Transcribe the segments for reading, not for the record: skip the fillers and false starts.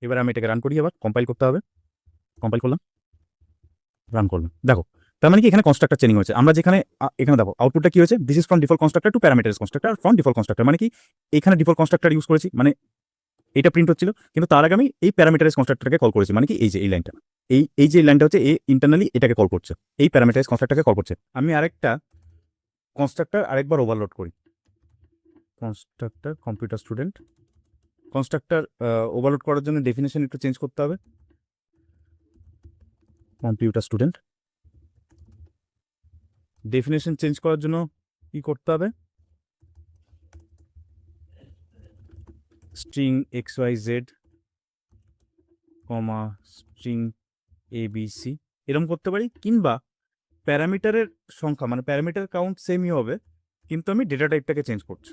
এবার আমি এটাকে রান করি, আবার কম্পাইল করতে হবে। কম্পাইল করলাম, রান করলাম, দেখো তার মানে কি এখানে কনস্ট্রাক্টর চেঞ্জ হয়েছে। আমরা যেখানে এখানে দেখো আউটপুটটা কি হয়েছে, this is from default constructor to parameterize constructor from default constructor, মানে কি এখানে ডিফল্ট কনস্ট্রাক্টর ইউজ করেছি, মানে এটা প্রিন্ট হচ্ছিল, কিন্তু তার আগে আমি এই প্যারামিটারাইজ কনস্ট্রাক্টরকে কল করেছি, মানে কি এই যে এই লাইনটা, এই যে লাইনটা হচ্ছে এ ইন্টারনালি এটাকে কল করছে, এই প্যারামিটারাইজ কনস্ট্রাক্টরকে কল করছে। আমি আরেকটা কনস্ট্রাক্টর আরেকবার ওভারলোড করি, constructor computer student. Constructor overload করার জন্য ডেফিনেশন একটু চেঞ্জ করতে হবে, কম্পিউটার স্টুডেন্ট। ডেফিনেশন চেঞ্জ করার জন্য কি করতে হবে, string x Y Z comma string A B C এরকম করতে পারি, কিংবা প্যারামিটারের সংখ্যা মানে প্যারামিটার কাউন্ট সেমই হবে, কিন্তু আমি ডেটা টাইপটাকে চেঞ্জ করছি,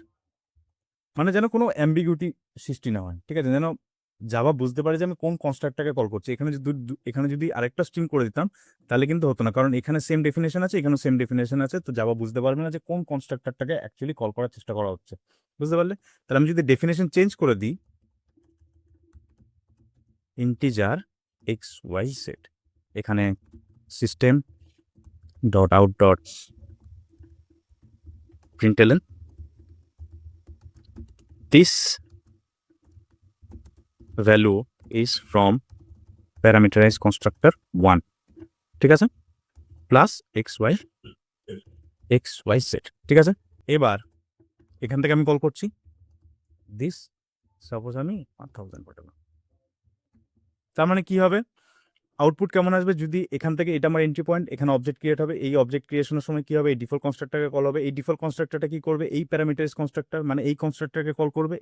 মানে যেন কোনো অ্যাম্বিগুইটি সৃষ্টি না হয়, ঠিক আছে, যেন জাভা বুঝতে পারে যে আমি কোন কনস্ট্রাক্টরকে কল করছি। এখানে যদি আরেকটা স্ট্রিং করে দিতাম তাহলে কিন্তু হতো না, কারণ এখানে সেম ডেফিনেশন আছে, এখানে সেম ডেফিনেশন আছে, তো জাভা বুঝতে পারবে না যে কোন কনস্ট্রাক্টরটাকে অ্যাকচুয়ালি কল করার চেষ্টা করা হচ্ছে, বুঝতে পারলে? তাহলে আমি যদি ডেফিনেশন চেঞ্জ করে দিই, ইন্টিজার এক্স ওয়াই জেড, এখানে system dot out dot print L N this value is from parameterize constructor 1, ঠিক আছে, প্লাস এক্স ওয়াই জেড, ঠিক আছে। এবার এখান থেকে আমি কল করছি দিস, সাপোজ আমি 1000 পাঠালাম, তার মানে কি হবে, আউটপুট কেমন আসবে, যদি এখান থেকে এটা আমার এন্ট্রি পয়েন্ট, এখানে অবজেক্ট ক্রিয়েট হবে, এই অবজেক্ট ক্রিয়েশনের সময় কি হবে, এই ডিফল্ট কনস্ট্রাক্টরকে কল হবে, এই ডিফল্ট কনস্ট্রাক্টরটা কি করবে, এই প্যারামিটারাইজ কনস্ট্রাক্টর মানে এই কনস্ট্রাক্টরকে কল করবে,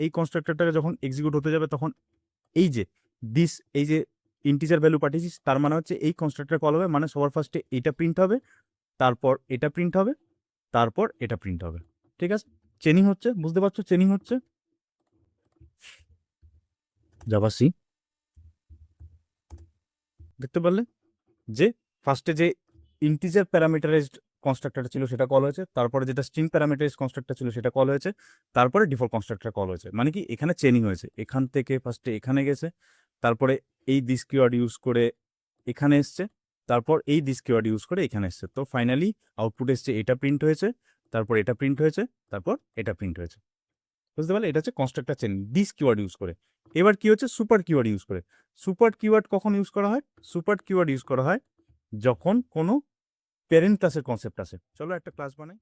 এই কনস্ট্রাক্টরটাকে যখন এক্সিকিউট হতে যাবে তখন এই যে দিস, এই যে ইন্টিজার ভ্যালু পাঠিয়েছিস তার মানে হচ্ছে এই কনস্ট্রাক্টর কল হবে, মানে সবার ফার্স্টে এটা প্রিন্ট হবে, তারপর এটা প্রিন্ট হবে, তারপর এটা প্রিন্ট হবে, ঠিক আছে। চেনিং হচ্ছে, বুঝতে পারছো, চেনিং হচ্ছে জাভা সি, দেখতে পারলে যে ফার্স্টে যে ইন্টিজার প্যারামিটারাইজড কনস্ট্রাক্টরটা ছিল সেটা কল হয়েছে, তারপরে যেটা স্ট্রিং প্যারামিটারাইজ কনস্ট্রাক্টর ছিল সেটা কল হয়েছে, তারপরে ডিফল্ট কনস্ট্রাক্টর কল হয়েছে, মানে কি এখানে চেনিং হয়েছে, এখান থেকে ফার্স্টে এখানে গেছে, তারপরে এই দিস কিওয়ার্ড ইউজ করে এখানে এসছে, তারপর এই দিস কিওয়ার্ড ইউজ করে এখানে এসছে, তো ফাইনালি আউটপুট এসছে এটা প্রিন্ট হয়েছে, তারপর এটা প্রিন্ট হয়েছে, তারপর এটা প্রিন্ট হয়েছে, বুঝতে পারলে? এটা হচ্ছে constructor chain this keyword use করে। এবার কি হচ্ছে, সুপার কিওয়ার্ড ইউজ করে। সুপার কিওয়ার্ড কখন ইউজ করা হয়, সুপার কিওয়ার্ড ইউজ করা হয় যখন কোনো প্যারেন্ট ক্লাসের কনসেপ্ট আসে। চলো একটা ক্লাস বানাই।